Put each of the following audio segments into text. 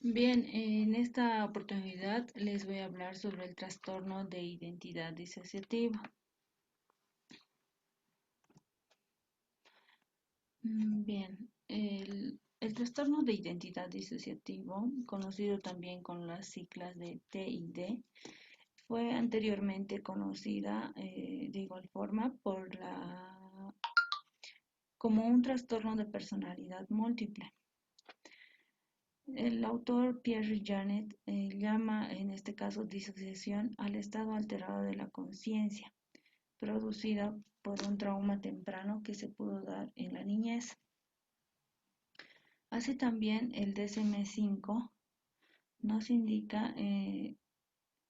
Bien, en esta oportunidad les voy a hablar sobre el trastorno de identidad disociativa. Bien, el trastorno de identidad disociativo, conocido también con las siglas de TID, fue anteriormente conocida de igual forma como un trastorno de personalidad múltiple. El autor Pierre Janet llama en este caso disociación al estado alterado de la conciencia, producida por un trauma temprano que se pudo dar en la niñez. Así también el DSM-5 nos indica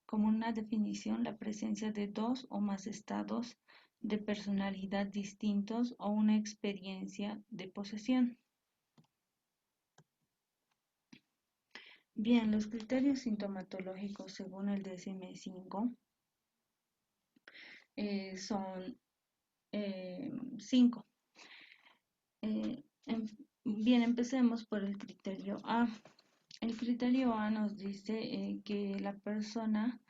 como una definición la presencia de dos o más estados de personalidad distintos o una experiencia de posesión. Bien, los criterios sintomatológicos según el DSM-5 son 5. Bien, empecemos por el criterio A. El criterio A nos dice que la persona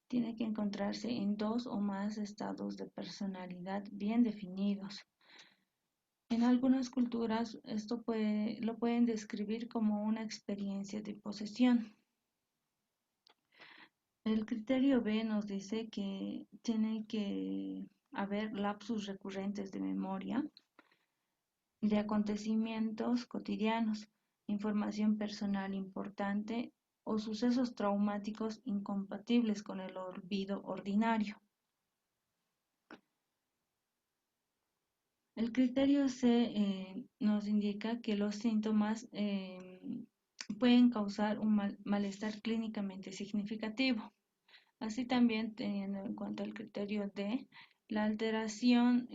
tiene que encontrarse en dos o más estados de personalidad bien definidos. En algunas culturas lo pueden describir como una experiencia de posesión. El criterio B nos dice que tiene que haber lapsus recurrentes de memoria, de acontecimientos cotidianos, información personal importante o sucesos traumáticos incompatibles con el olvido ordinario. El criterio C nos indica que los síntomas pueden causar un malestar clínicamente significativo. Así también, teniendo en cuenta el criterio D, la alteración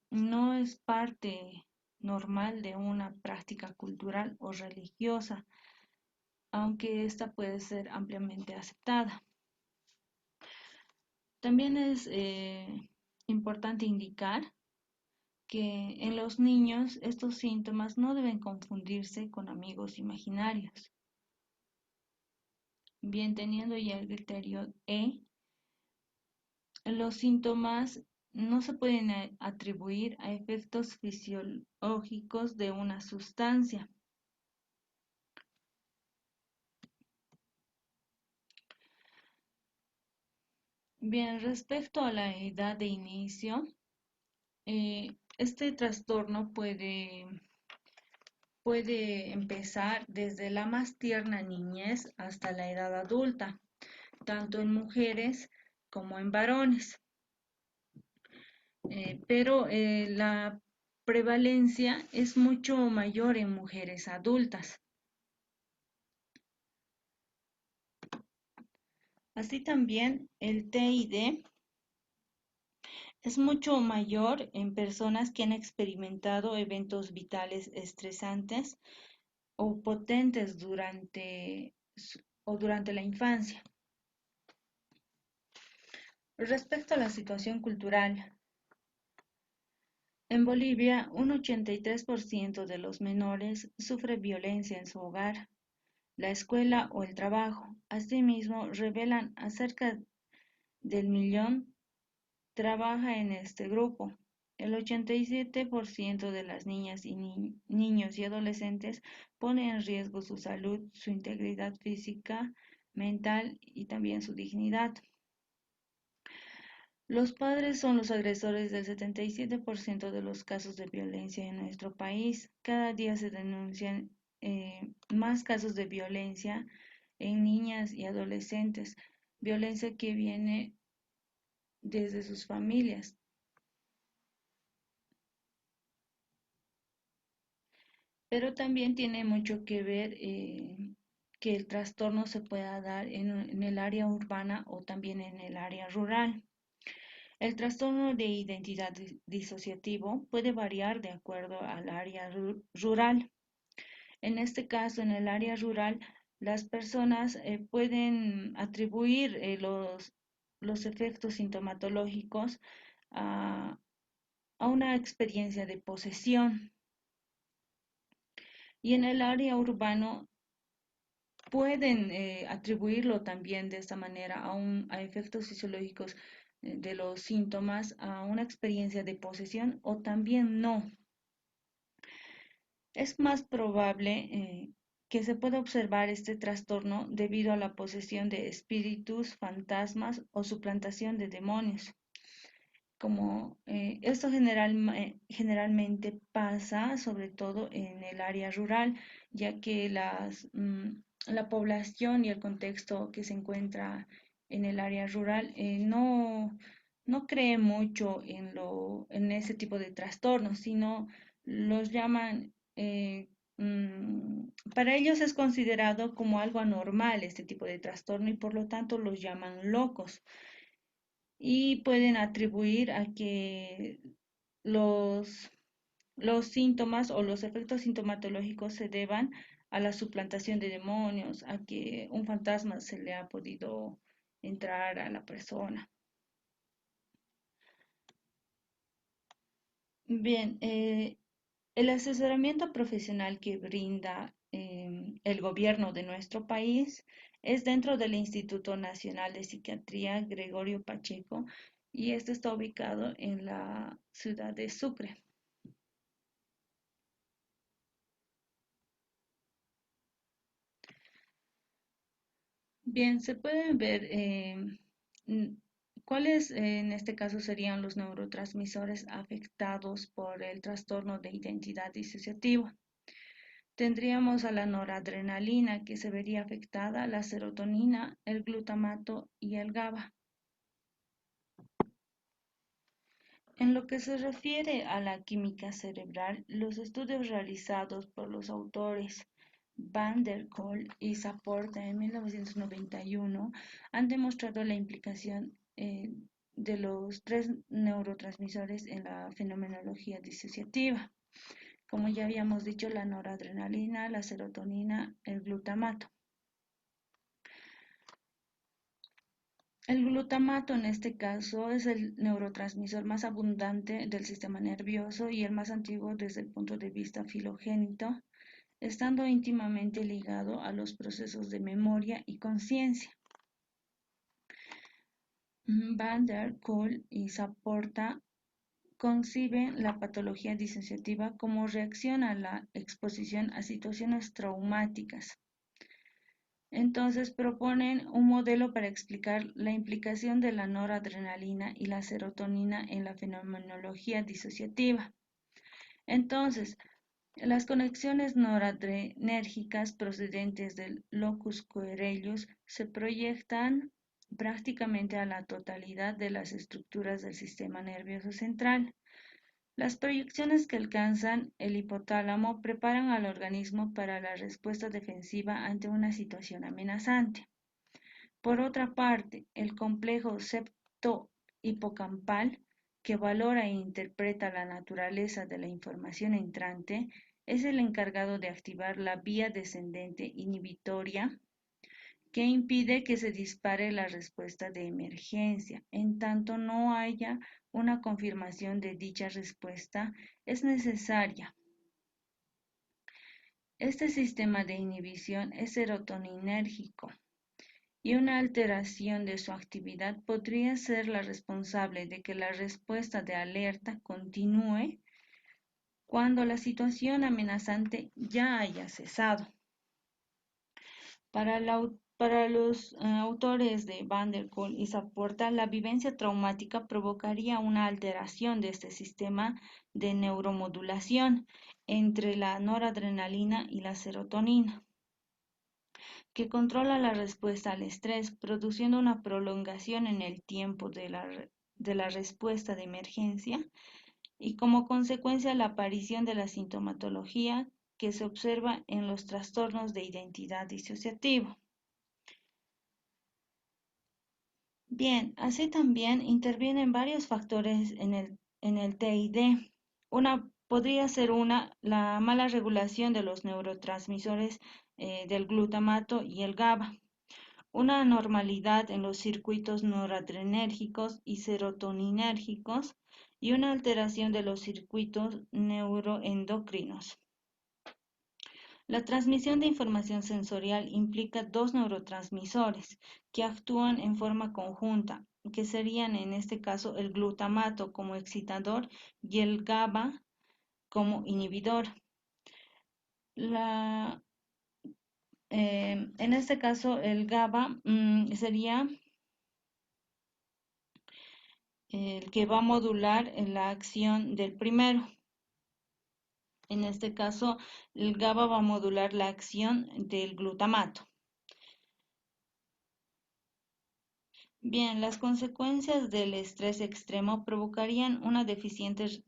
no es parte normal de una práctica cultural o religiosa, aunque esta puede ser ampliamente aceptada. También es importante indicar que en los niños estos síntomas no deben confundirse con amigos imaginarios. Bien, teniendo ya el criterio E, los síntomas no se pueden atribuir a efectos fisiológicos de una sustancia. Bien, respecto a la edad de inicio, este trastorno puede empezar desde la más tierna niñez hasta la edad adulta, tanto en mujeres como en varones. Pero la prevalencia es mucho mayor en mujeres adultas. Así también el TID es mucho mayor en personas que han experimentado eventos vitales estresantes o potentes durante la infancia. Respecto a la situación cultural, en Bolivia, un 83% de los menores sufre violencia en su hogar, la escuela o el trabajo. Asimismo, revelan acerca del millón trabaja en este grupo. El 87% de las niñas y niños y adolescentes pone en riesgo su salud, su integridad física, mental y también su dignidad. Los padres son los agresores del 77% de los casos de violencia en nuestro país. Cada día se denuncian más casos de violencia en niñas y adolescentes, violencia que viene desde sus familias. Pero también tiene mucho que ver que el trastorno se pueda dar en el área urbana o también en el área rural. El trastorno de identidad disociativo puede variar de acuerdo al área rural. En este caso, en el área rural, las personas pueden atribuir los efectos sintomatológicos a, a una experiencia de posesión. Y en el área urbano pueden atribuirlo también de esta manera a efectos fisiológicos de los síntomas, a una experiencia de posesión o también no. Es más probable que se pueda observar este trastorno debido a la posesión de espíritus, fantasmas o suplantación de demonios. Como esto generalmente pasa sobre todo en el área rural, ya que la población y el contexto que se encuentra en el área rural no cree mucho en ese tipo de trastornos, sino los llaman, para ellos es considerado como algo anormal este tipo de trastorno y por lo tanto los llaman locos y pueden atribuir a que los, los síntomas o los efectos sintomatológicos se deban a la suplantación de demonios, a que un fantasma se le ha podido entrar a la persona. Bien, el asesoramiento profesional que brinda el gobierno de nuestro país es dentro del Instituto Nacional de Psiquiatría Gregorio Pacheco y este está ubicado en la ciudad de Sucre. Bien, se pueden ver n- cuáles en este caso serían los neurotransmisores afectados por el trastorno de identidad disociativa. Tendríamos a la noradrenalina que se vería afectada, la serotonina, el glutamato y el GABA. En lo que se refiere a la química cerebral, los estudios realizados por los autores Van der Kolk y Saporta en 1991 han demostrado la implicación de los tres neurotransmisores en la fenomenología disociativa. Como ya habíamos dicho, la noradrenalina, la serotonina, el glutamato. El glutamato en este caso es el neurotransmisor más abundante del sistema nervioso y el más antiguo desde el punto de vista filogénito, estando íntimamente ligado a los procesos de memoria y conciencia. Van der Kolk y Saporta conciben la patología disociativa como reacción a la exposición a situaciones traumáticas. Entonces proponen un modelo para explicar la implicación de la noradrenalina y la serotonina en la fenomenología disociativa. Entonces, las conexiones noradrenérgicas procedentes del locus coeruleus se proyectan prácticamente a la totalidad de las estructuras del sistema nervioso central. Las proyecciones que alcanzan el hipotálamo preparan al organismo para la respuesta defensiva ante una situación amenazante. Por otra parte, el complejo septo-hipocampal, que valora e interpreta la naturaleza de la información entrante, es el encargado de activar la vía descendente inhibitoria que impide que se dispare la respuesta de emergencia. En tanto no haya una confirmación de dicha respuesta, es necesaria. Este sistema de inhibición es serotoninérgico y una alteración de su actividad podría ser la responsable de que la respuesta de alerta continúe cuando la situación amenazante ya haya cesado. Para los autores de Van der Kolk y Saporta, la vivencia traumática provocaría una alteración de este sistema de neuromodulación entre la noradrenalina y la serotonina, que controla la respuesta al estrés, produciendo una prolongación en el tiempo de la respuesta de emergencia y como consecuencia la aparición de la sintomatología que se observa en los trastornos de identidad disociativa. Bien, así también intervienen varios factores en el TID. Podría ser la mala regulación de los neurotransmisores del glutamato y el GABA, una anormalidad en los circuitos noradrenérgicos y serotoninérgicos y una alteración de los circuitos neuroendocrinos. La transmisión de información sensorial implica dos neurotransmisores que actúan en forma conjunta, que serían en este caso el glutamato como excitador y el GABA como inhibidor. La, en este caso, el GABA sería el que va a modular la acción del primero. En este caso, el GABA va a modular la acción del glutamato. Bien, las consecuencias del estrés extremo provocarían una deficiente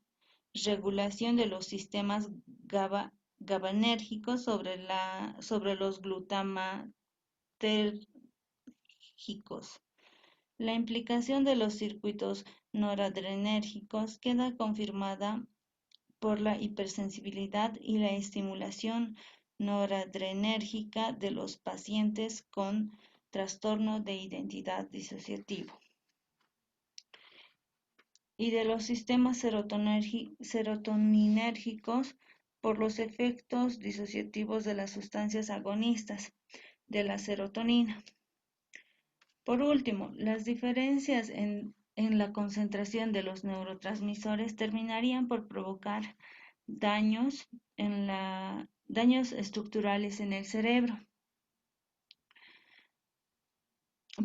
regulación de los sistemas GABAérgicos sobre los glutamatérgicos. La implicación de los circuitos noradrenérgicos queda confirmada por la hipersensibilidad y la estimulación noradrenérgica de los pacientes con trastorno de identidad disociativo y de los sistemas serotoninérgicos por los efectos disociativos de las sustancias agonistas de la serotonina. Por último, las diferencias en la concentración de los neurotransmisores terminarían por provocar daños, daños estructurales en el cerebro,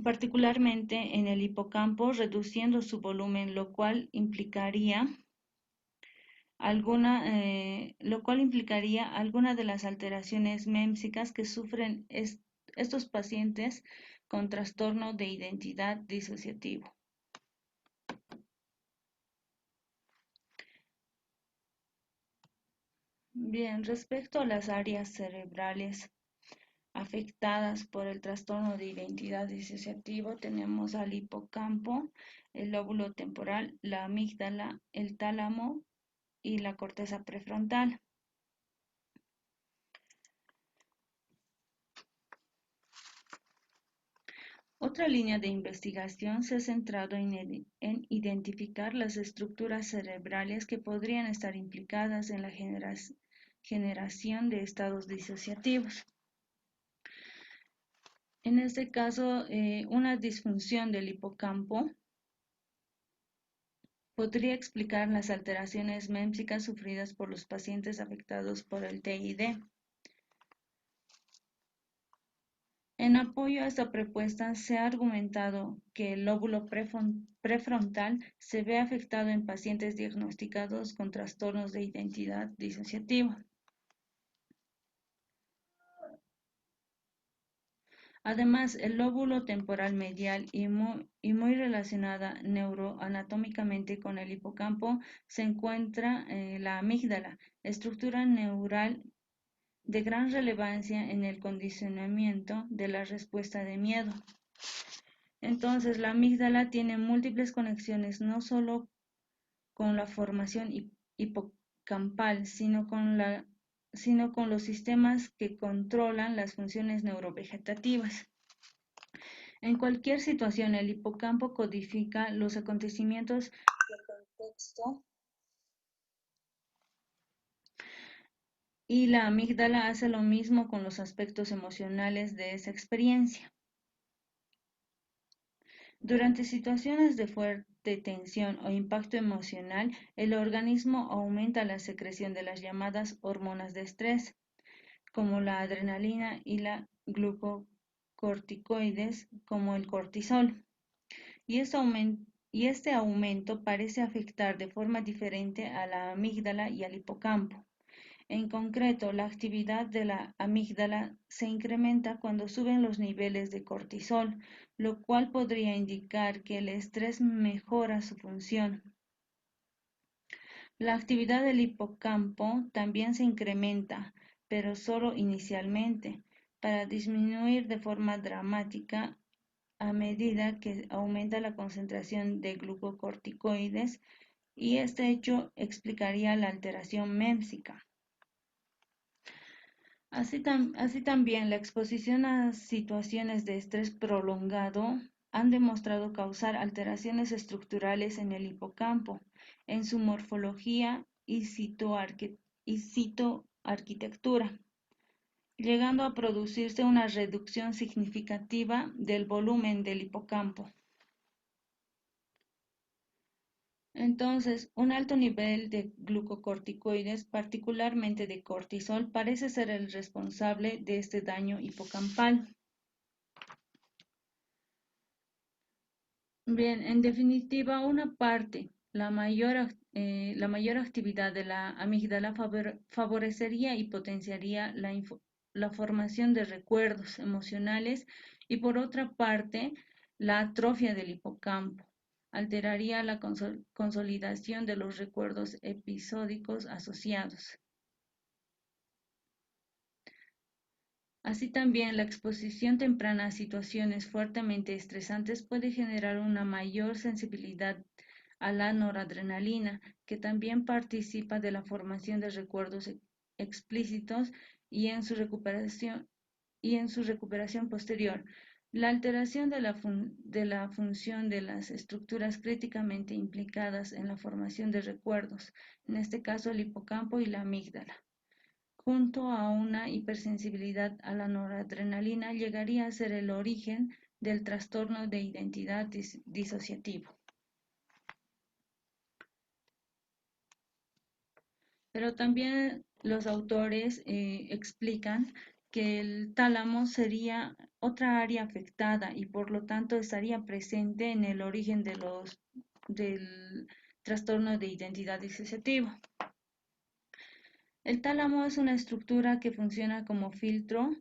particularmente en el hipocampo, reduciendo su volumen, lo cual implicaría alguna de las alteraciones mémsicas que sufren estos pacientes con trastorno de identidad disociativo. Bien, respecto a las áreas cerebrales afectadas por el trastorno de identidad disociativo, tenemos al hipocampo, el lóbulo temporal, la amígdala, el tálamo y la corteza prefrontal. Otra línea de investigación se ha centrado en identificar las estructuras cerebrales que podrían estar implicadas en la generación de estados disociativos. En este caso, una disfunción del hipocampo podría explicar las alteraciones mémsicas sufridas por los pacientes afectados por el TID. En apoyo a esta propuesta, se ha argumentado que el lóbulo prefrontal se ve afectado en pacientes diagnosticados con trastornos de identidad disociativa. Además, el lóbulo temporal medial y muy relacionada neuroanatómicamente con el hipocampo se encuentra la amígdala, estructura neural de gran relevancia en el condicionamiento de la respuesta de miedo. Entonces, la amígdala tiene múltiples conexiones no solo con la formación hipocampal, sino con los sistemas que controlan las funciones neurovegetativas. En cualquier situación, el hipocampo codifica los acontecimientos del contexto y la amígdala hace lo mismo con los aspectos emocionales de esa experiencia. Durante situaciones de fuerte tensión o impacto emocional, el organismo aumenta la secreción de las llamadas hormonas de estrés, como la adrenalina y la glucocorticoides, como el cortisol. Y este aumento parece afectar de forma diferente a la amígdala y al hipocampo. En concreto, la actividad de la amígdala se incrementa cuando suben los niveles de cortisol, lo cual podría indicar que el estrés mejora su función. La actividad del hipocampo también se incrementa, pero solo inicialmente, para disminuir de forma dramática a medida que aumenta la concentración de glucocorticoides, y este hecho explicaría la alteración mémsica. Así también, la exposición a situaciones de estrés prolongado han demostrado causar alteraciones estructurales en el hipocampo, en su morfología y citoarquitectura. llegando a producirse una reducción significativa del volumen del hipocampo. Entonces, un alto nivel de glucocorticoides, particularmente de cortisol, parece ser el responsable de este daño hipocampal. Bien, en definitiva, una parte, la mayor actividad de la amígdala favorecería y potenciaría la formación de recuerdos emocionales y por otra parte, la atrofia del hipocampo alteraría la consolidación de los recuerdos episódicos asociados. Así también, la exposición temprana a situaciones fuertemente estresantes puede generar una mayor sensibilidad a la noradrenalina, que también participa de la formación de recuerdos explícitos y en su recuperación posterior. La alteración de la función de las estructuras críticamente implicadas en la formación de recuerdos, en este caso el hipocampo y la amígdala, junto a una hipersensibilidad a la noradrenalina, llegaría a ser el origen del trastorno de identidad disociativo. Pero también los autores explican que el tálamo sería otra área afectada y por lo tanto estaría presente en el origen del trastorno de identidad disociativo. El tálamo es una estructura que funciona como filtro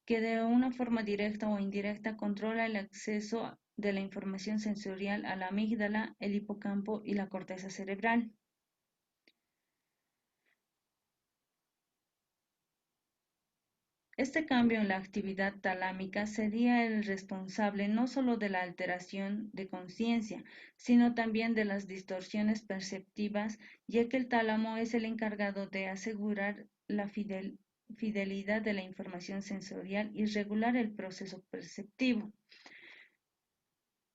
que de una forma directa o indirecta controla el acceso de la información sensorial a la amígdala, el hipocampo y la corteza cerebral. Este cambio en la actividad talámica sería el responsable no solo de la alteración de conciencia, sino también de las distorsiones perceptivas, ya que el tálamo es el encargado de asegurar la fidelidad de la información sensorial y regular el proceso perceptivo.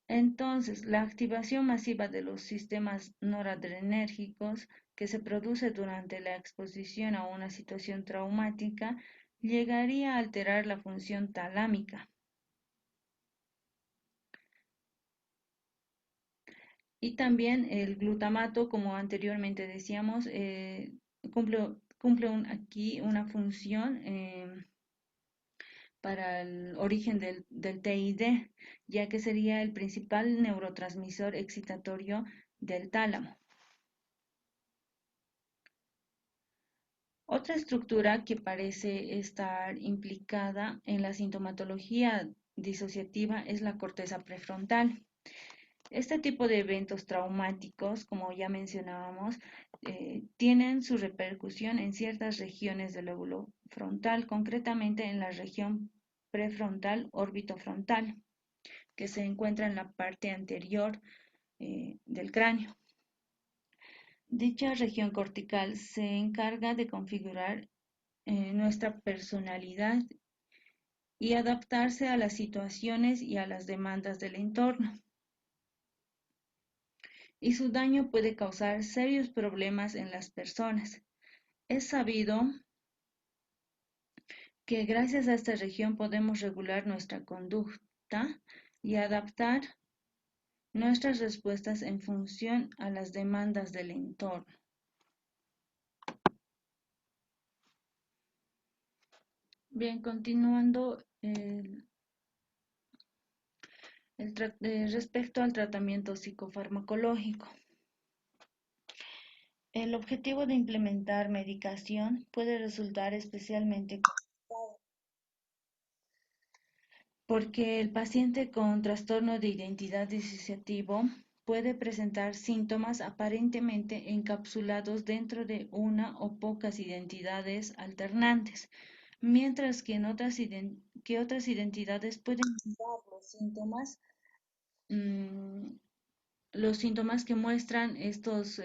Entonces, la activación masiva de los sistemas noradrenérgicos que se produce durante la exposición a una situación traumática llegaría a alterar la función talámica. Y también el glutamato, como anteriormente decíamos, cumple aquí una función para el origen del TID, ya que sería el principal neurotransmisor excitatorio del tálamo. Otra estructura que parece estar implicada en la sintomatología disociativa es la corteza prefrontal. Este tipo de eventos traumáticos, como ya mencionábamos, tienen su repercusión en ciertas regiones del lóbulo frontal, concretamente en la región prefrontal orbitofrontal, que se encuentra en la parte anterior del cráneo. Dicha región cortical se encarga de configurar nuestra personalidad y adaptarse a las situaciones y a las demandas del entorno. Y su daño puede causar serios problemas en las personas. Es sabido que gracias a esta región podemos regular nuestra conducta y adaptar nuestras respuestas en función a las demandas del entorno. Bien, continuando respecto al tratamiento psicofarmacológico. El objetivo de implementar medicación puede resultar especialmente complicado porque el paciente con trastorno de identidad disociativo puede presentar síntomas aparentemente encapsulados dentro de una o pocas identidades alternantes, mientras que otras identidades pueden dar mm, los síntomas que muestran estas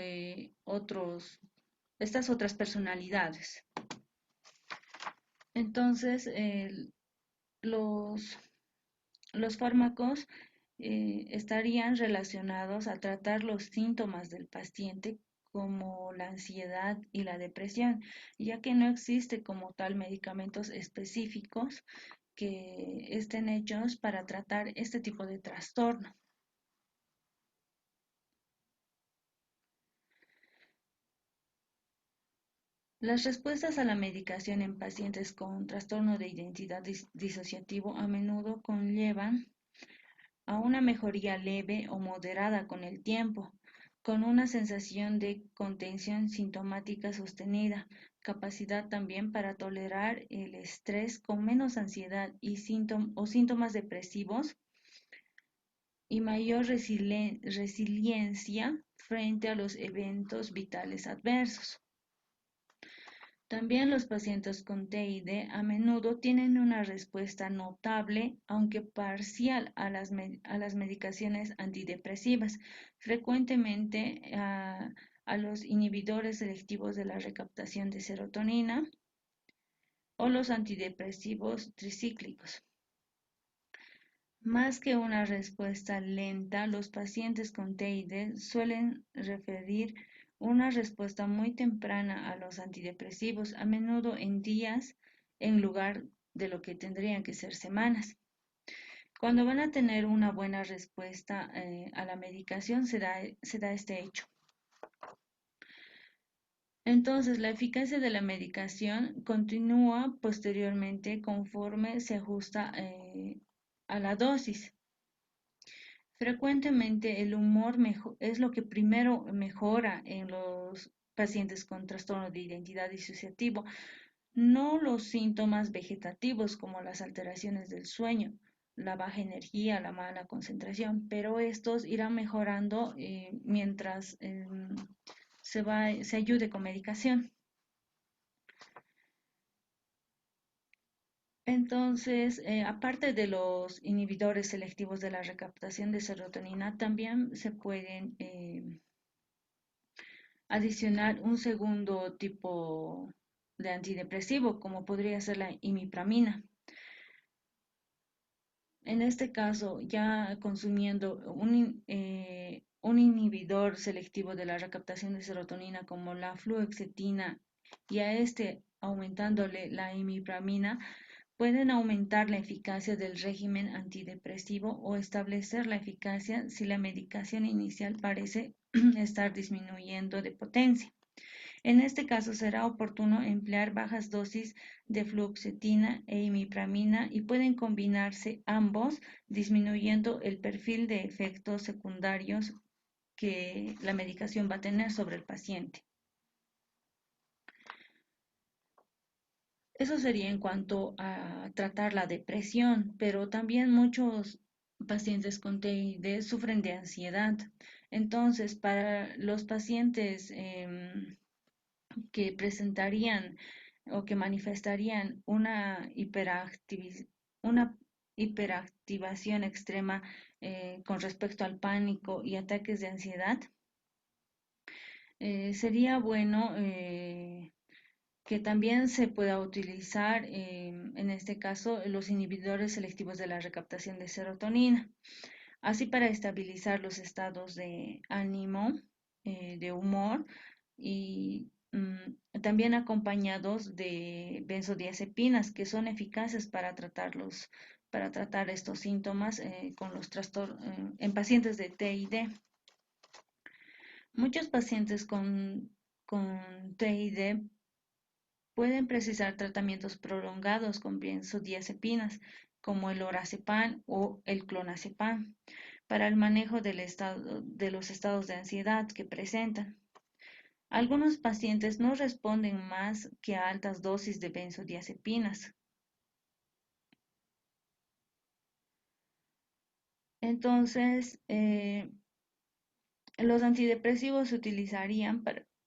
otras personalidades. Entonces, los, los fármacos estarían relacionados a tratar los síntomas del paciente como la ansiedad y la depresión, ya que no existe como tal medicamentos específicos que estén hechos para tratar este tipo de trastorno. Las respuestas a la medicación en pacientes con trastorno de identidad disociativo a menudo conllevan a una mejoría leve o moderada con el tiempo, con una sensación de contención sintomática sostenida, capacidad también para tolerar el estrés con menos ansiedad y síntomas depresivos y mayor resiliencia frente a los eventos vitales adversos. También los pacientes con TID a menudo tienen una respuesta notable, aunque parcial, a las medicaciones antidepresivas, frecuentemente a los inhibidores selectivos de la recaptación de serotonina o los antidepresivos tricíclicos. Más que una respuesta lenta, los pacientes con TID suelen referir una respuesta muy temprana a los antidepresivos, a menudo en días en lugar de lo que tendrían que ser semanas. Cuando van a tener una buena respuesta a la medicación se da este hecho. Entonces, la eficacia de la medicación continúa posteriormente conforme se ajusta a la dosis. Frecuentemente el humor es lo que primero mejora en los pacientes con trastorno de identidad disociativo, no los síntomas vegetativos como las alteraciones del sueño, la baja energía, la mala concentración, pero estos irán mejorando mientras se ayude con medicación. Entonces, aparte de los inhibidores selectivos de la recaptación de serotonina, también se pueden adicionar un segundo tipo de antidepresivo, como podría ser la imipramina. En este caso, ya consumiendo un inhibidor selectivo de la recaptación de serotonina como la fluoxetina y a este aumentándole la imipramina, pueden aumentar la eficacia del régimen antidepresivo o establecer la eficacia si la medicación inicial parece estar disminuyendo de potencia. En este caso será oportuno emplear bajas dosis de fluoxetina e imipramina y pueden combinarse ambos disminuyendo el perfil de efectos secundarios que la medicación va a tener sobre el paciente. Eso sería en cuanto a tratar la depresión, pero también muchos pacientes con TID sufren de ansiedad. Entonces, para los pacientes que presentarían o que manifestarían una hiperactivación extrema con respecto al pánico y ataques de ansiedad, sería bueno que también se pueda utilizar, en este caso, los inhibidores selectivos de la recaptación de serotonina, así para estabilizar los estados de ánimo, de humor y también acompañados de benzodiazepinas que son eficaces para tratar estos síntomas con los en pacientes de TID. Muchos pacientes con TID pueden precisar tratamientos prolongados con benzodiazepinas, como el lorazepam o el clonazepam, para el manejo de los estados de ansiedad que presentan. Algunos pacientes no responden más que a altas dosis de benzodiazepinas. Entonces, los antidepresivos se utilizarían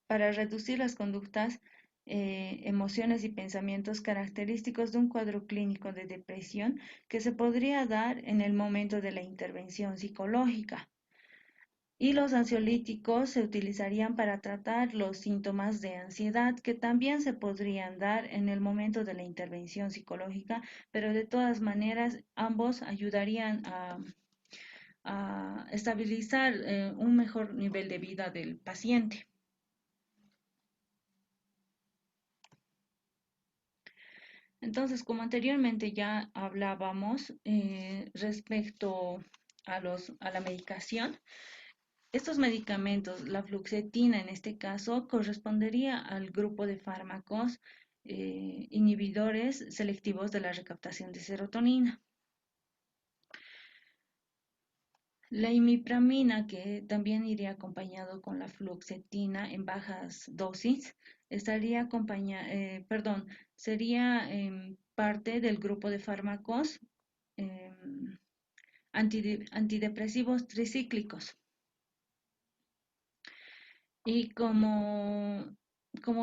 para reducir las conductas, emociones y pensamientos característicos de un cuadro clínico de depresión que se podría dar en el momento de la intervención psicológica. Y los ansiolíticos se utilizarían para tratar los síntomas de ansiedad que también se podrían dar en el momento de la intervención psicológica, pero de todas maneras ambos ayudarían a estabilizar un mejor nivel de vida del paciente. Entonces, como anteriormente ya hablábamos respecto a la medicación, estos medicamentos, la fluoxetina en este caso, correspondería al grupo de fármacos inhibidores selectivos de la recaptación de serotonina. La imipramina, que también iría acompañado con la fluoxetina en bajas dosis, sería parte del grupo de fármacos em, antidepresivos tricíclicos. Y como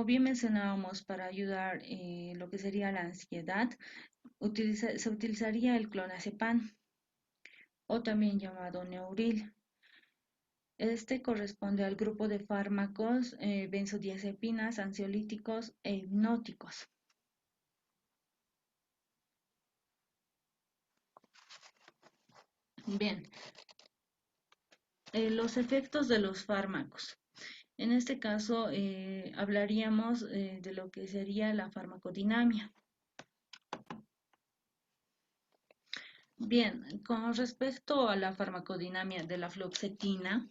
bien mencionábamos, para ayudar lo que sería la ansiedad, se utilizaría el clonazepam o también llamado Neuril. Este corresponde al grupo de fármacos benzodiazepinas, ansiolíticos e hipnóticos. Bien, los efectos de los fármacos. En este caso, hablaríamos de lo que sería la farmacodinamia. Bien, con respecto a la farmacodinamia de la fluoxetina,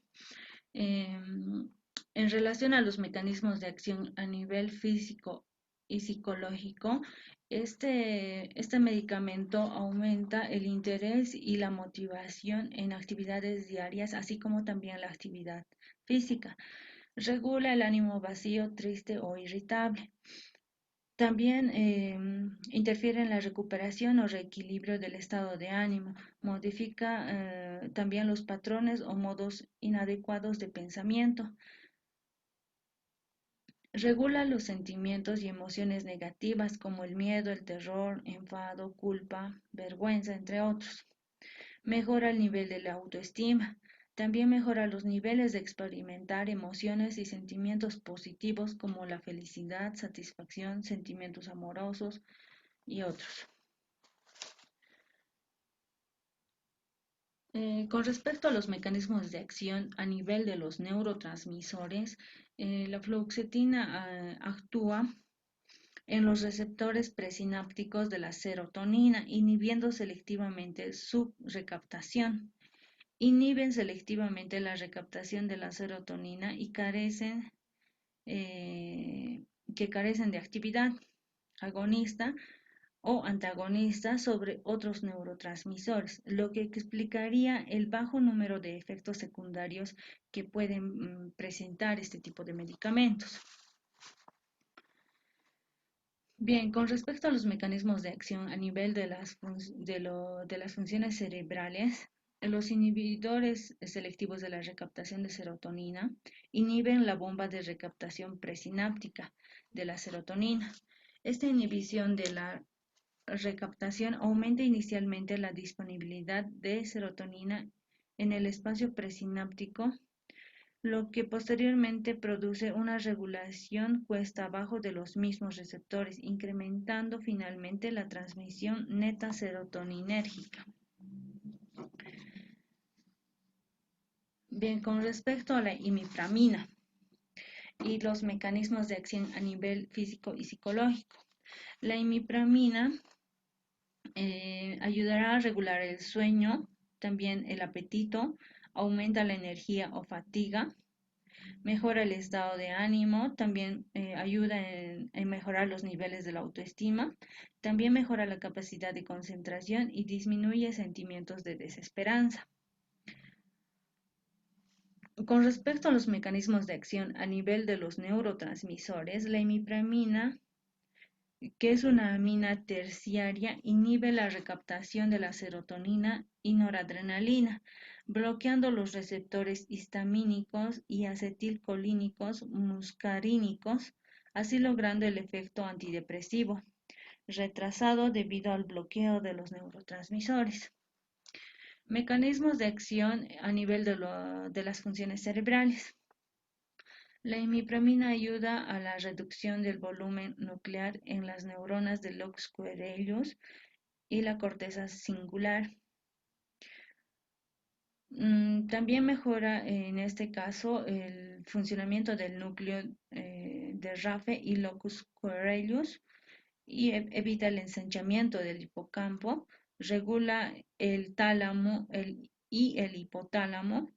en relación a los mecanismos de acción a nivel físico y psicológico, este medicamento aumenta el interés y la motivación en actividades diarias, así como también la actividad física. Regula el ánimo vacío, triste o irritable. También interfiere en la recuperación o reequilibrio del estado de ánimo, modifica también los patrones o modos inadecuados de pensamiento, regula los sentimientos y emociones negativas como el miedo, el terror, enfado, culpa, vergüenza, entre otros. Mejora el nivel de la autoestima. También mejora los niveles de experimentar emociones y sentimientos positivos como la felicidad, satisfacción, sentimientos amorosos y otros. Con respecto a los mecanismos de acción a nivel de los neurotransmisores, la fluoxetina actúa en los receptores presinápticos de la serotonina, inhibiendo selectivamente su recaptación. Inhiben selectivamente la recaptación de la serotonina y eh, carecen de actividad agonista o antagonista sobre otros neurotransmisores, lo que explicaría el bajo número de efectos secundarios que pueden presentar este tipo de medicamentos. Bien, con respecto a los mecanismos de acción a nivel de las funciones cerebrales, los inhibidores selectivos de la recaptación de serotonina inhiben la bomba de recaptación presináptica de la serotonina. Esta inhibición de la recaptación aumenta inicialmente la disponibilidad de serotonina en el espacio presináptico, lo que posteriormente produce una regulación cuesta abajo de los mismos receptores, incrementando finalmente la transmisión neta serotoninérgica. Bien, con respecto a la imipramina y los mecanismos de acción a nivel físico y psicológico, la imipramina ayudará a regular el sueño, también el apetito, aumenta la energía o fatiga, mejora el estado de ánimo, también ayuda en mejorar los niveles de la autoestima, también mejora la capacidad de concentración y disminuye sentimientos de desesperanza. Con respecto a los mecanismos de acción a nivel de los neurotransmisores, la imipramina, que es una amina terciaria, inhibe la recaptación de la serotonina y noradrenalina, bloqueando los receptores histamínicos y acetilcolínicos muscarínicos, así logrando el efecto antidepresivo, retrasado debido al bloqueo de los neurotransmisores. Mecanismos de acción a nivel de las funciones cerebrales. La imipramina ayuda a la reducción del volumen nuclear en las neuronas del locus coeruleus y la corteza cingullar. También mejora en este caso el funcionamiento del núcleo de Raphe y locus coeruleus y evita el ensanchamiento del hipocampo, regula el tálamo y el hipotálamo.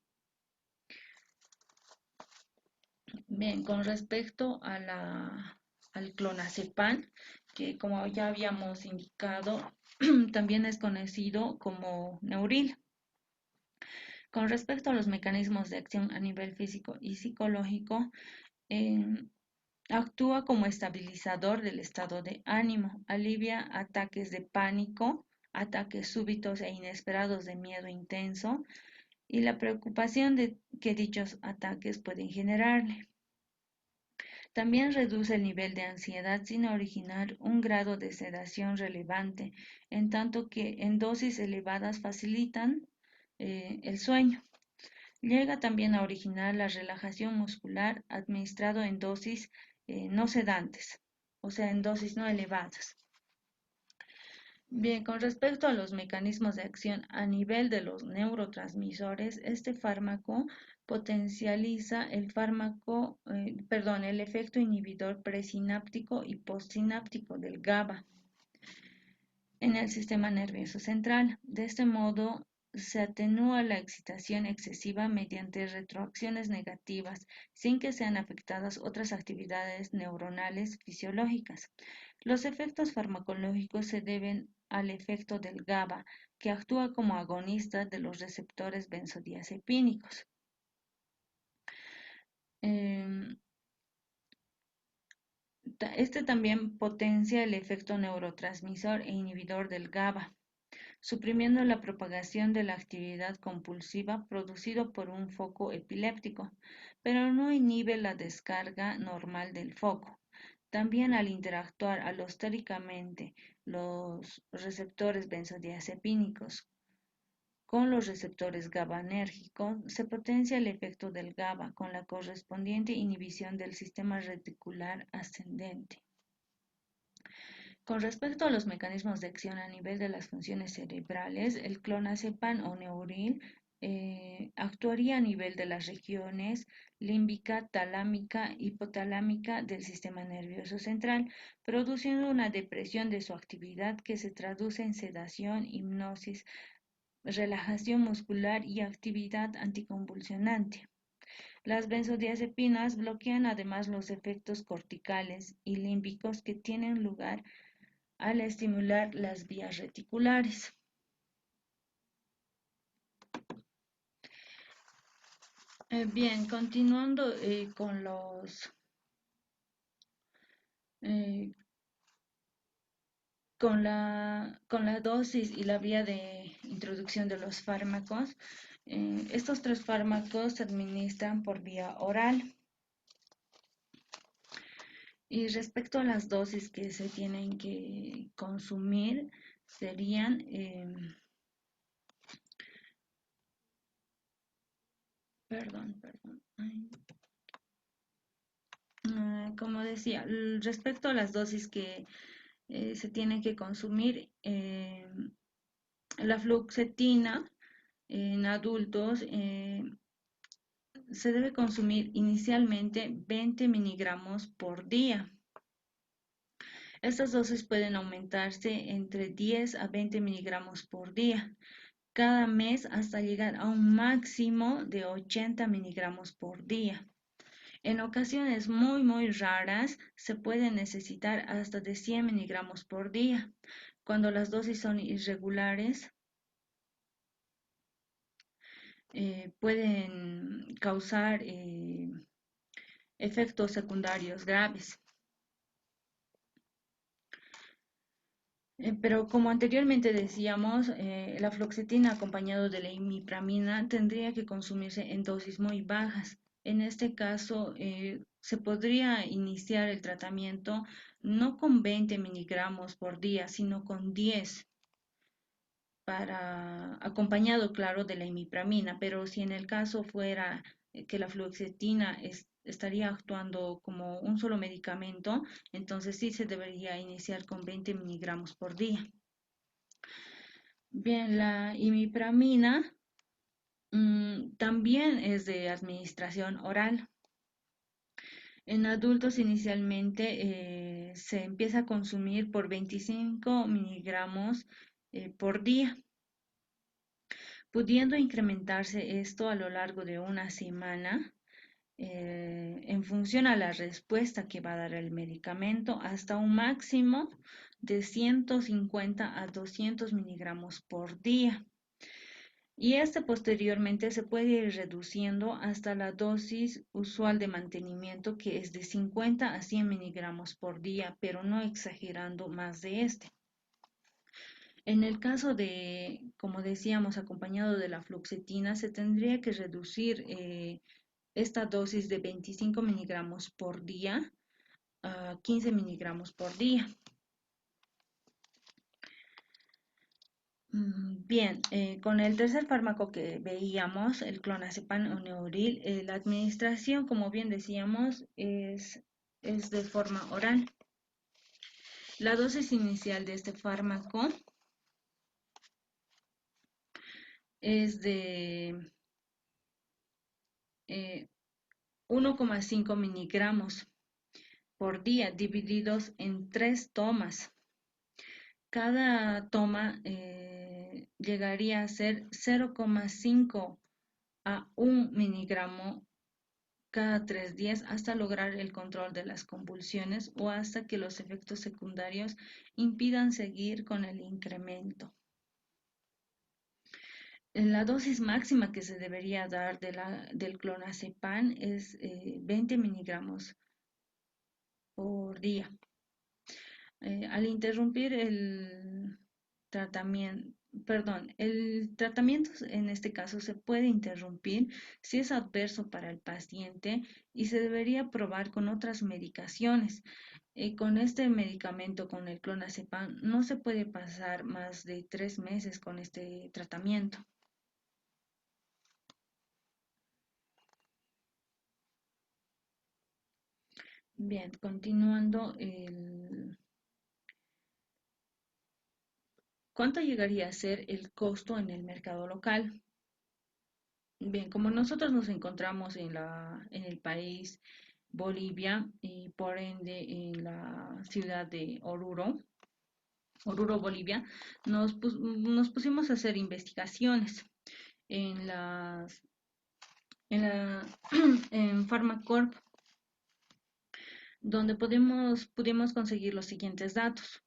Bien, con respecto a al clonazepam, que como ya habíamos indicado, también es conocido como Neuril. Con respecto a los mecanismos de acción a nivel físico y psicológico, eh, actúa como estabilizador del estado de ánimo, alivia ataques de pánico, ataques súbitos e inesperados de miedo intenso y la preocupación de que dichos ataques pueden generarle. También reduce el nivel de ansiedad sin originar un grado de sedación relevante, en tanto que en dosis elevadas facilitan el sueño. Llega también a originar la relajación muscular administrado en dosis no sedantes, o sea, en dosis no elevadas. Bien, con respecto a los mecanismos de acción a nivel de los neurotransmisores, este fármaco potencializa el efecto inhibidor presináptico y postsináptico del GABA en el sistema nervioso central. De este modo, se atenúa la excitación excesiva mediante retroacciones negativas, sin que sean afectadas otras actividades neuronales fisiológicas. Los efectos farmacológicos se deben al efecto del GABA, que actúa como agonista de los receptores benzodiazepínicos. Em, Este también potencia el efecto neurotransmisor e inhibidor del GABA, suprimiendo la propagación de la actividad compulsiva producido por un foco epiléptico, pero no inhibe la descarga normal del foco. También al interactuar alostéricamente los receptores benzodiazepínicos con los receptores GABAergicos, se potencia el efecto del GABA con la correspondiente inhibición del sistema reticular ascendente. Con respecto a los mecanismos de acción a nivel de las funciones cerebrales, el clonazepam o Neuril actuaría a nivel de las regiones límbica, talámica, hipotalámica del sistema nervioso central, produciendo una depresión de su actividad que se traduce en sedación, hipnosis, relajación muscular y actividad anticonvulsionante. Las benzodiazepinas bloquean además los efectos corticales y límbicos que tienen lugar al estimular las vías reticulares. Bien, continuando eh, con la dosis y la vía de introducción de los fármacos, estos tres fármacos se administran por vía oral. Y respecto a las dosis que se tienen que consumir, serían, perdón, como decía, respecto a las dosis que se tienen que consumir, la fluoxetina en adultos se debe consumir inicialmente 20 miligramos por día. Estas dosis pueden aumentarse entre 10 a 20 miligramos por día cada mes hasta llegar a un máximo de 80 miligramos por día. En ocasiones muy raras se puede necesitar hasta de 100 miligramos por día. Cuando las dosis son irregulares, pueden causar efectos secundarios graves. Pero como anteriormente decíamos, la fluoxetina acompañado de la imipramina tendría que consumirse en dosis muy bajas. En este caso, se podría iniciar el tratamiento no con 20 miligramos por día, sino con 10 acompañado, claro, de la imipramina. Pero si en el caso fuera que la fluoxetina estaría actuando como un solo medicamento, entonces sí se debería iniciar con 20 miligramos por día. Bien, la imipramina también es de administración oral. En adultos inicialmente se empieza a consumir por 25 miligramos por día, pudiendo incrementarse esto a lo largo de una semana en función a la respuesta que va a dar el medicamento hasta un máximo de 150 a 200 miligramos por día. Y este posteriormente se puede ir reduciendo hasta la dosis usual de mantenimiento, que es de 50 a 100 miligramos por día, pero no exagerando más de este. En el caso de, como decíamos, acompañado de la fluoxetina, se tendría que reducir esta dosis de 25 miligramos por día a 15 miligramos por día. Bien, con el tercer fármaco que veíamos, el clonazepam o Neuril, la administración, como bien decíamos, es de forma oral. La dosis inicial de este fármaco es de 1,5 miligramos por día, divididos en 3 tomas. Cada toma llegaría a ser 0,5 a 1 miligramo cada 3 días hasta lograr el control de las convulsiones o hasta que los efectos secundarios impidan seguir con el incremento. La dosis máxima que se debería dar del clonazepam es 20 miligramos por día. Al interrumpir tratamiento, el tratamiento en este caso se puede interrumpir si es adverso para el paciente y se debería probar con otras medicaciones. Con este medicamento, con el clonazepam, no se puede pasar más de 3 meses con este tratamiento. Bien, continuando, ¿cuánto llegaría a ser el costo en el mercado local? Bien, como nosotros nos encontramos en el país Bolivia y por ende en la ciudad de Oruro, Bolivia, nos pusimos a hacer investigaciones en en Pharmacorp, donde pudimos conseguir los siguientes datos.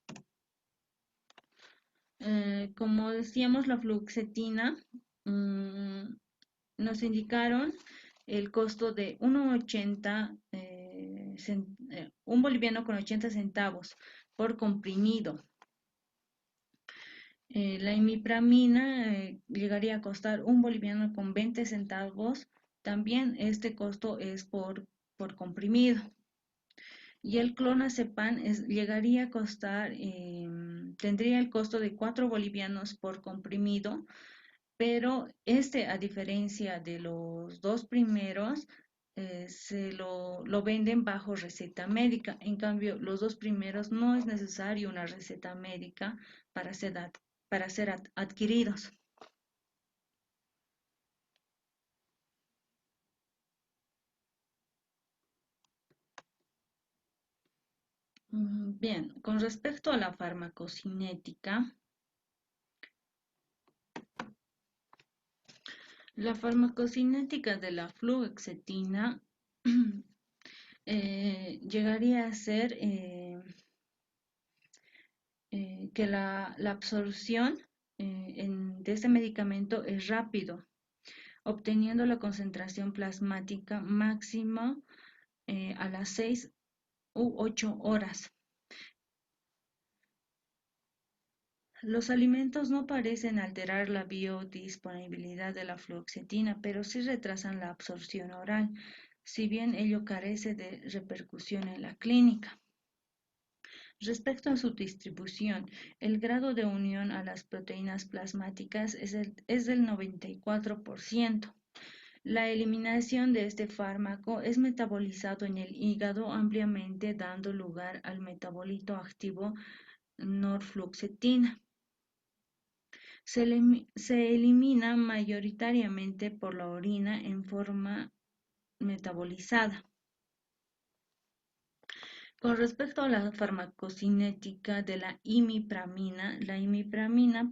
Como decíamos, la fluoxetina mm, nos indicaron el costo de 1,80, un boliviano con 80 centavos por comprimido. La imipramina llegaría a costar un boliviano con 20 centavos. También este costo es por comprimido. Y el clonazepam llegaría a costar, tendría el costo de 4 bolivianos por comprimido, pero este, a diferencia de los dos primeros, lo venden bajo receta médica. En cambio, los dos primeros no es necesario una receta médica para ser adquiridos. Bien, con respecto a la farmacocinética de la fluoxetina llegaría a ser que la absorción de este medicamento es rápido, obteniendo la concentración plasmática máxima a las 6 u 8 horas. Los alimentos no parecen alterar la biodisponibilidad de la fluoxetina, pero sí retrasan la absorción oral, si bien ello carece de repercusión en la clínica. Respecto a su distribución, el grado de unión a las proteínas plasmáticas es del 94%. La eliminación de este fármaco es metabolizado en el hígado ampliamente, dando lugar al metabolito activo norfluoxetina. Se elimina mayoritariamente por la orina en forma metabolizada. Con respecto a la farmacocinética de la imipramina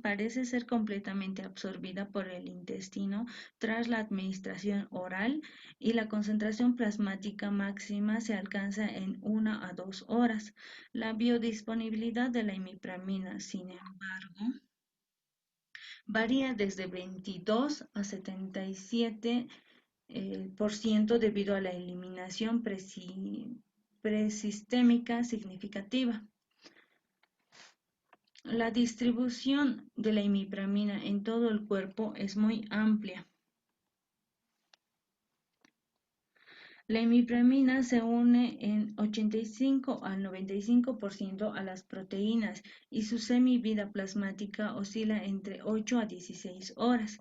parece ser completamente absorbida por el intestino tras la administración oral y la concentración plasmática máxima se alcanza en 1 a 2 horas. La biodisponibilidad de la imipramina, sin embargo, varía desde 22 a 77 por ciento debido a la eliminación presistémica significativa. La distribución de la imipramina en todo el cuerpo es muy amplia. La imipramina se une en 85 al 95% a las proteínas y su semivida plasmática oscila entre 8 a 16 horas.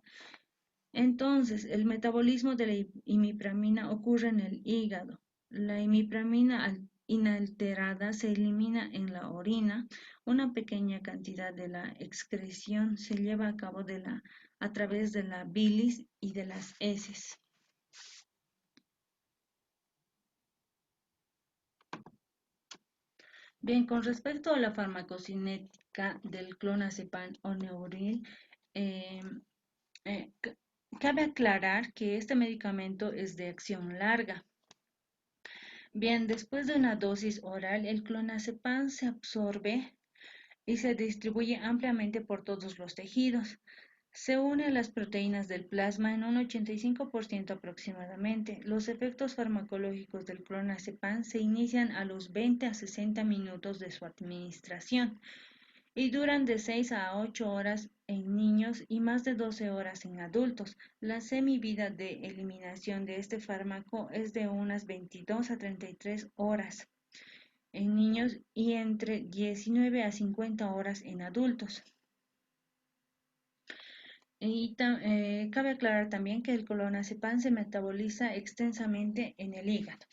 Entonces, el metabolismo de la imipramina ocurre en el hígado. La imipramina inalterada se elimina en la orina. Una pequeña cantidad de la excreción se lleva a cabo a través de la bilis y de las heces. Bien, con respecto a la farmacocinética del clonazepam o Neuril, eh, eh, cabe aclarar que este medicamento es de acción larga. Bien, después de una dosis oral, el clonazepam se absorbe y se distribuye ampliamente por todos los tejidos. Se une a las proteínas del plasma en un 85% aproximadamente. Los efectos farmacológicos del clonazepam se inician a los 20 a 60 minutos de su administración y duran de 6 a 8 horas en niños y más de 12 horas en adultos. La semivida de eliminación de este fármaco es de unas 22 a 33 horas en niños y entre 19 a 50 horas en adultos. Cabe aclarar también que el clonazepam se metaboliza extensamente en el hígado.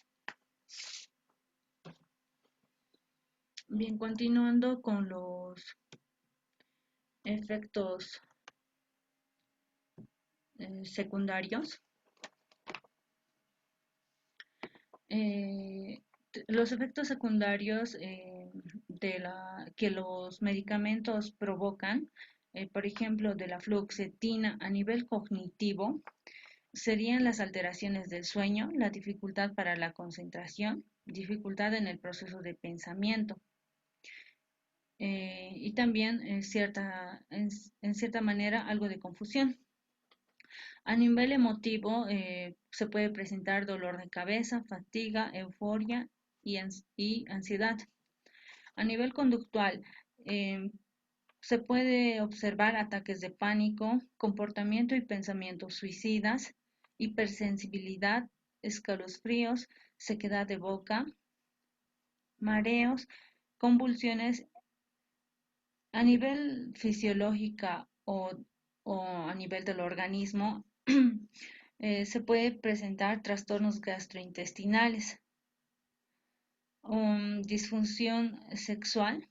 Bien, continuando con los efectos secundarios. Eh, los efectos secundarios que los medicamentos provocan, por ejemplo, de la fluoxetina a nivel cognitivo, serían las alteraciones del sueño, la dificultad para la concentración, dificultad en el proceso de pensamiento y también en cierta manera algo de confusión. A nivel emotivo, se puede presentar dolor de cabeza, fatiga, euforia y ansiedad. A nivel conductual, eh, se puede observar ataques de pánico, comportamiento y pensamientos suicidas, hipersensibilidad, escalofríos, sequedad de boca, mareos, convulsiones. A nivel fisiológica o a nivel del organismo, se puede presentar trastornos gastrointestinales, disfunción sexual,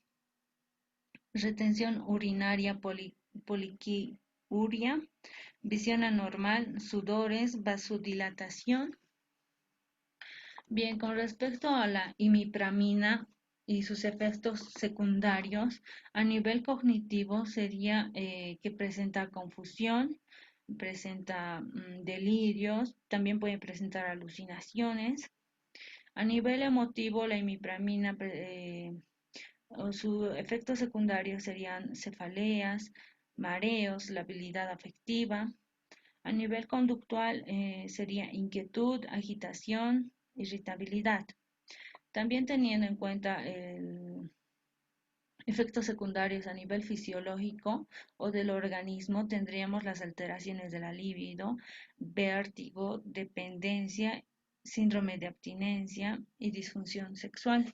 retención urinaria, poliquiuria, visión anormal, sudores, vasodilatación. Bien, con respecto a la imipramina y sus efectos secundarios, a nivel cognitivo sería que presenta confusión, presenta delirios, también puede presentar alucinaciones. A nivel emotivo, la imipramina, sus efectos secundarios serían cefaleas, mareos, la habilidad afectiva. A nivel conductual sería inquietud, agitación, irritabilidad. También teniendo en cuenta efectos secundarios a nivel fisiológico o del organismo, tendríamos las alteraciones de la libido, vértigo, dependencia, síndrome de abstinencia y disfunción sexual.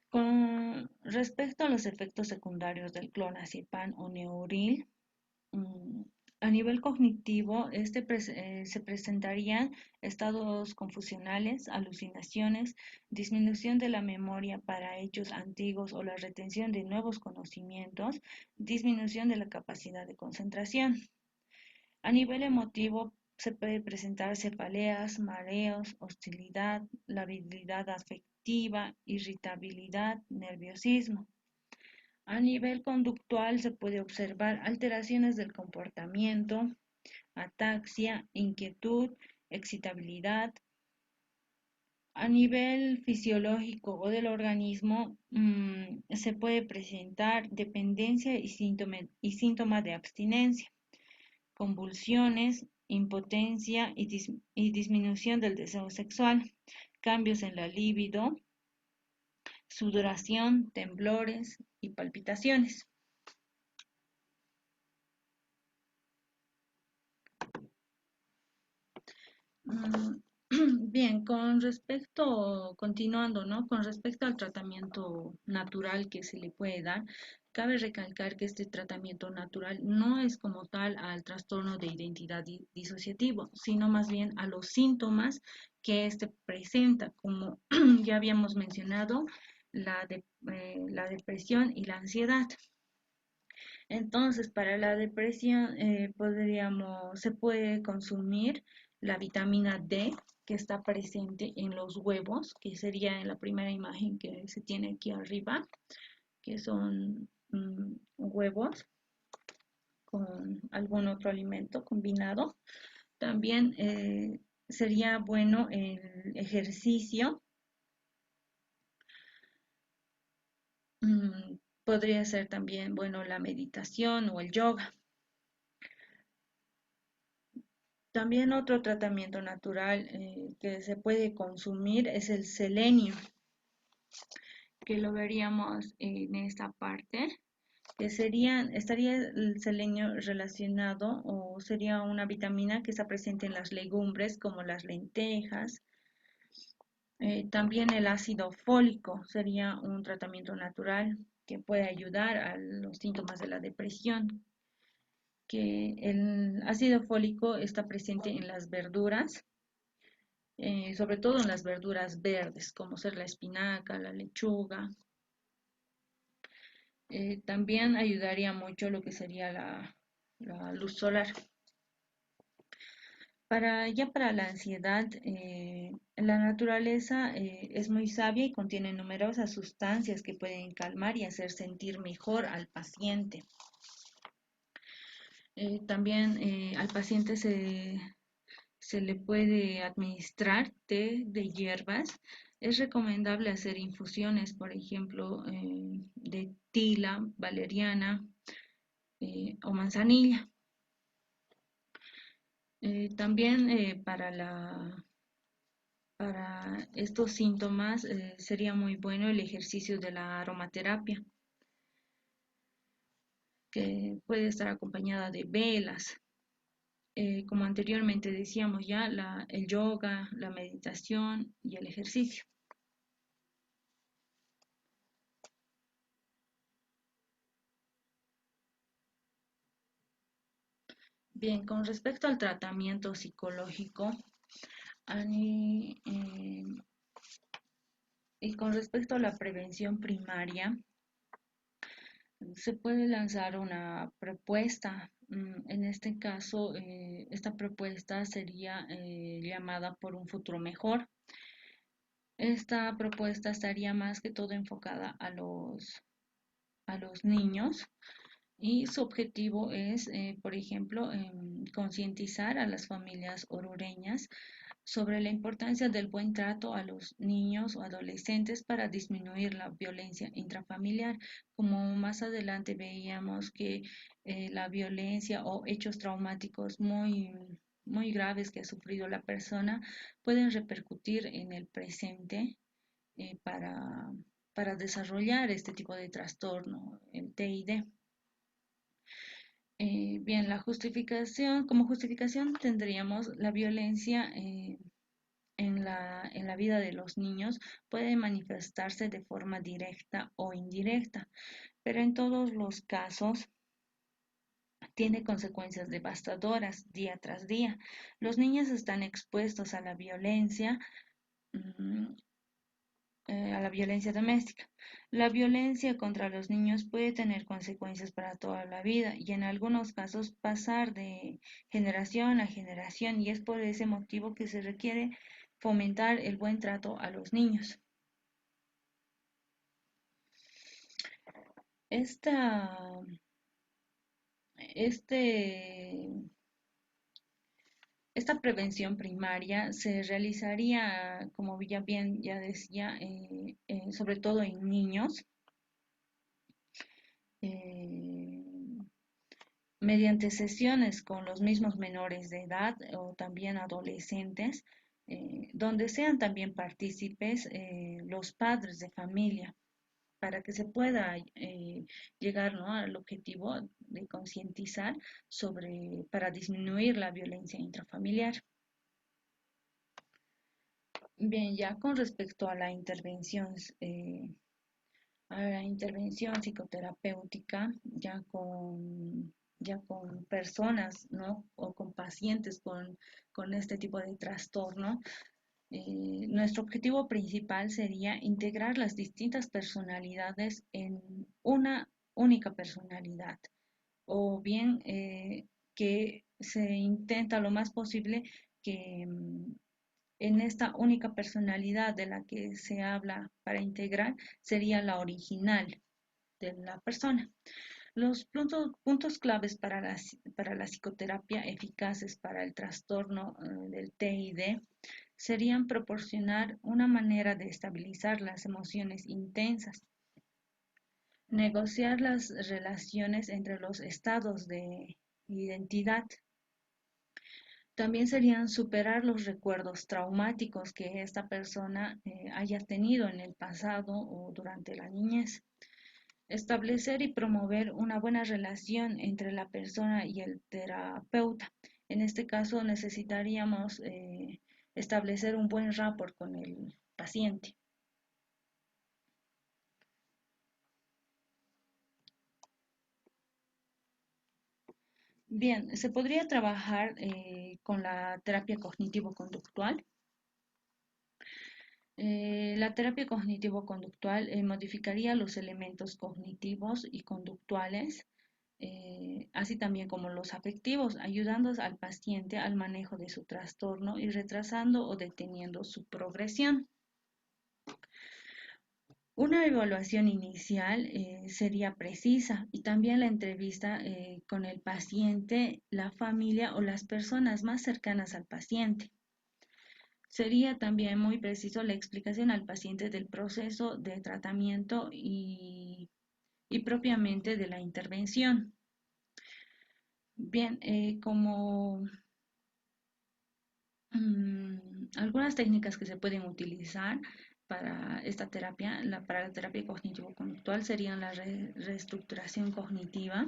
Con respecto a los efectos secundarios del clonazepam o Neuril, a nivel cognitivo, se presentarían estados confusionales, alucinaciones, disminución de la memoria para hechos antiguos o la retención de nuevos conocimientos, disminución de la capacidad de concentración. A nivel emotivo, se puede presentar cefaleas, mareos, hostilidad, labilidad afectiva, irritabilidad, nerviosismo. A nivel conductual se puede observar alteraciones del comportamiento, ataxia, inquietud, excitabilidad. A nivel fisiológico o del organismo, se puede presentar dependencia y síntomas de abstinencia, convulsiones, impotencia y disminución del deseo sexual, cambios en la libido, sudoración, temblores y palpitaciones. Mm, Bien, continuando, ¿no? Con respecto al tratamiento natural que se le puede dar, cabe recalcar que este tratamiento natural no es como tal al trastorno de identidad disociativo, sino más bien a los síntomas que este presenta, como ya habíamos mencionado, la depresión y la ansiedad. Entonces, para la depresión se puede consumir la vitamina D que está presente en los huevos, que sería en la primera imagen que se tiene aquí arriba, que son huevos con algún otro alimento combinado. También sería bueno el ejercicio. Podría ser también bueno la meditación o el yoga. También otro tratamiento natural que se puede consumir es el selenio, que lo veríamos en esta parte, que estaría el selenio relacionado o sería una vitamina que está presente en las legumbres como las lentejas. También el ácido fólico sería un tratamiento natural que puede ayudar a los síntomas de la depresión, que el ácido fólico está presente en las verduras, sobre todo en las verduras verdes, como ser la espinaca, la lechuga. También ayudaría mucho lo que sería la luz solar. Para la ansiedad, la naturaleza es muy sabia y contiene numerosas sustancias que pueden calmar y hacer sentir mejor al paciente. También al paciente se le puede administrar té de hierbas. Es recomendable hacer infusiones, por ejemplo, de tila, valeriana o manzanilla. También para estos síntomas sería muy bueno el ejercicio de la aromaterapia, que puede estar acompañada de velas. Como anteriormente decíamos ya, el yoga, la meditación y el ejercicio. Bien, con respecto al tratamiento psicológico, Ani, y con respecto a la prevención primaria, se puede lanzar una propuesta. En este caso, esta propuesta sería llamada por un futuro mejor. Esta propuesta estaría más que todo enfocada a los niños y su objetivo es, por ejemplo, concientizar a las familias orureñas sobre la importancia del buen trato a los niños o adolescentes para disminuir la violencia intrafamiliar. Como más adelante veíamos que la violencia o hechos traumáticos muy graves que ha sufrido la persona pueden repercutir en el presente eh, para, para desarrollar este tipo de trastorno, el TID. Bien, como justificación tendríamos la violencia en la vida de los niños puede manifestarse de forma directa o indirecta, pero en todos los casos tiene consecuencias devastadoras día tras día. Los niños están expuestos a la violencia mm, a la violencia doméstica. La violencia contra los niños puede tener consecuencias para toda la vida y en algunos casos pasar de generación a generación, y es por ese motivo que se requiere fomentar el buen trato a los niños. Esta, este, esta prevención primaria se realizaría, como ya decía, sobre todo en niños, eh, mediante sesiones con los mismos menores de edad o también adolescentes, donde sean también partícipes los padres de familia, para que se pueda llegar, ¿no?, al objetivo de concientizar para disminuir la violencia intrafamiliar. Bien, ya con respecto a la intervención psicoterapéutica, ya con personas, ¿no?, o con pacientes con este tipo de trastorno, nuestro objetivo principal sería integrar las distintas personalidades en una única personalidad, o bien que se intenta lo más posible que en esta única personalidad de la que se habla para integrar sería la original de la persona. Los puntos claves para la psicoterapia eficaces para el trastorno del TID serían proporcionar una manera de estabilizar las emociones intensas, negociar las relaciones entre los estados de identidad. También serían superar los recuerdos traumáticos que esta persona haya tenido en el pasado o durante la niñez. Establecer y promover una buena relación entre la persona y el terapeuta. En este caso necesitaríamos establecer un buen rapport con el paciente. Bien, se podría trabajar con la terapia cognitivo-conductual. La terapia cognitivo-conductual modificaría los elementos cognitivos y conductuales, así también como los afectivos, ayudando al paciente al manejo de su trastorno y retrasando o deteniendo su progresión. Una evaluación inicial sería precisa, y también la entrevista con el paciente, la familia o las personas más cercanas al paciente. Sería también muy preciso la explicación al paciente del proceso de tratamiento y propiamente de la intervención. Bien, como algunas técnicas que se pueden utilizar para esta terapia, para la terapia cognitivo-conductual, serían la reestructuración cognitiva.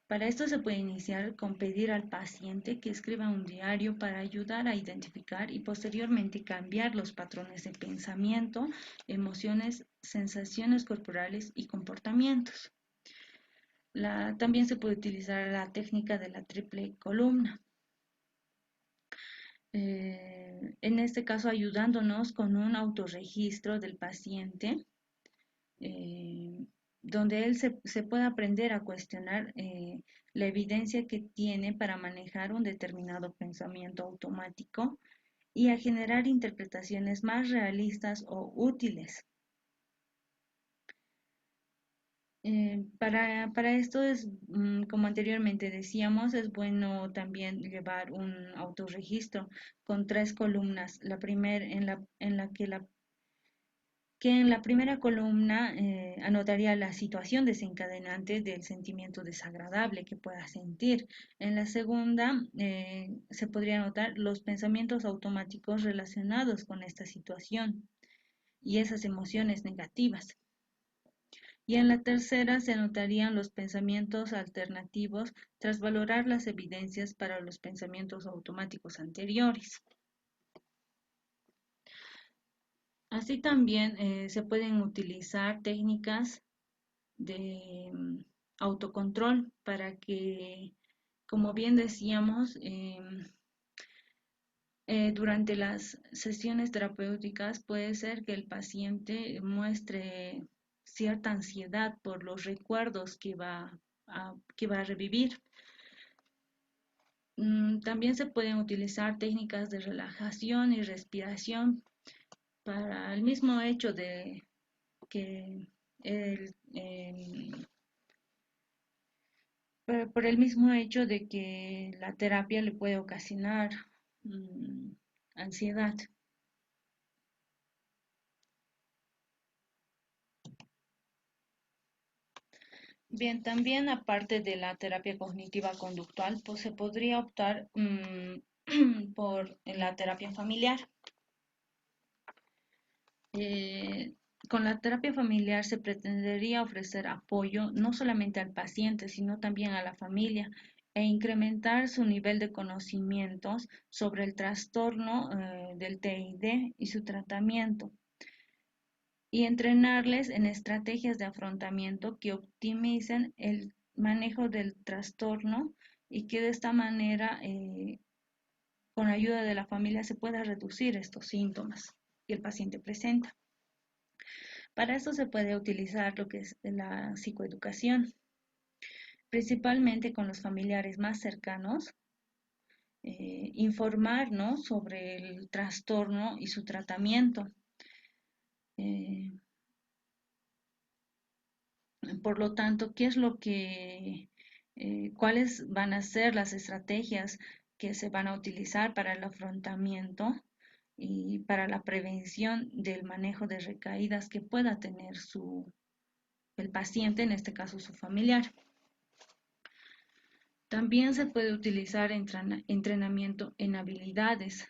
Para esto se puede iniciar con pedir al paciente que escriba un diario para ayudar a identificar y posteriormente cambiar los patrones de pensamiento, emociones, sensaciones corporales y comportamientos. También se puede utilizar la técnica de la triple columna. En este caso, ayudándonos con un autorregistro del paciente, eh, donde él se pueda aprender a cuestionar la evidencia que tiene para manejar un determinado pensamiento automático y a generar interpretaciones más realistas o útiles. Para esto como anteriormente decíamos, es bueno también llevar un autorregistro con 3 columnas. La primera que en la primera columna anotaría la situación desencadenante del sentimiento desagradable que pueda sentir. En la segunda se podría anotar los pensamientos automáticos relacionados con esta situación y esas emociones negativas. Y en la tercera se anotarían los pensamientos alternativos tras valorar las evidencias para los pensamientos automáticos anteriores. Así también se pueden utilizar técnicas de autocontrol para que, como bien decíamos, Durante las sesiones terapéuticas puede ser que el paciente muestre cierta ansiedad por los recuerdos que va a revivir. También se pueden utilizar técnicas de relajación y respiración para el mismo hecho de que por el mismo hecho de que la terapia le puede ocasionar mm, ansiedad. Bien, también aparte de la terapia cognitiva conductual, pues se podría optar por la terapia familiar. Eh, con la terapia familiar se pretendería ofrecer apoyo no solamente al paciente, sino también a la familia e incrementar su nivel de conocimientos sobre el trastorno del TID y su tratamiento y entrenarles en estrategias de afrontamiento que optimicen el manejo del trastorno y que de esta manera, con la ayuda de la familia, se pueda reducir estos síntomas que el paciente presenta. Para esto se puede utilizar lo que es la psicoeducación, principalmente con los familiares más cercanos, informarnos sobre el trastorno y su tratamiento. Eh, por lo tanto, ¿qué es lo que, cuáles van a ser las estrategias que se van a utilizar para el afrontamiento y para la prevención del manejo de recaídas que pueda tener el paciente, en este caso su familiar? También se puede utilizar entrenamiento en habilidades.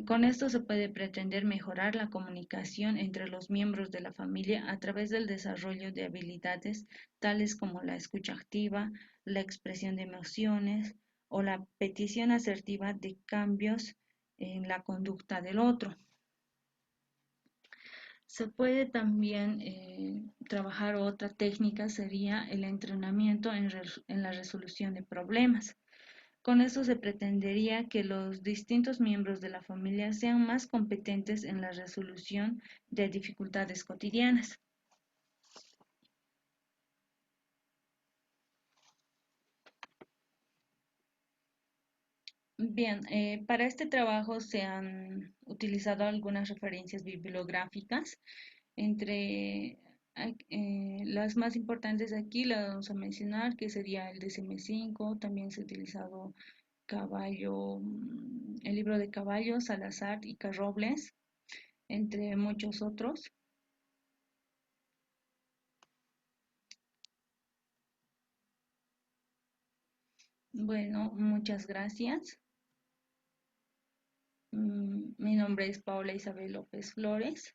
Con esto se puede pretender mejorar la comunicación entre los miembros de la familia a través del desarrollo de habilidades tales como la escucha activa, la expresión de emociones o la petición asertiva de cambios en la conducta del otro. Se puede también trabajar otra técnica, sería el entrenamiento en la resolución de problemas. Con esto se pretendería que los distintos miembros de la familia sean más competentes en la resolución de dificultades cotidianas. Bien, para este trabajo se han utilizado algunas referencias bibliográficas. Entre las más importantes aquí las vamos a mencionar, que sería el DSM-5, también se ha utilizado el libro de Caballo, Salazar y Carrobles, entre muchos otros. Bueno, muchas gracias. Mi nombre es Paola Isabel López Flores.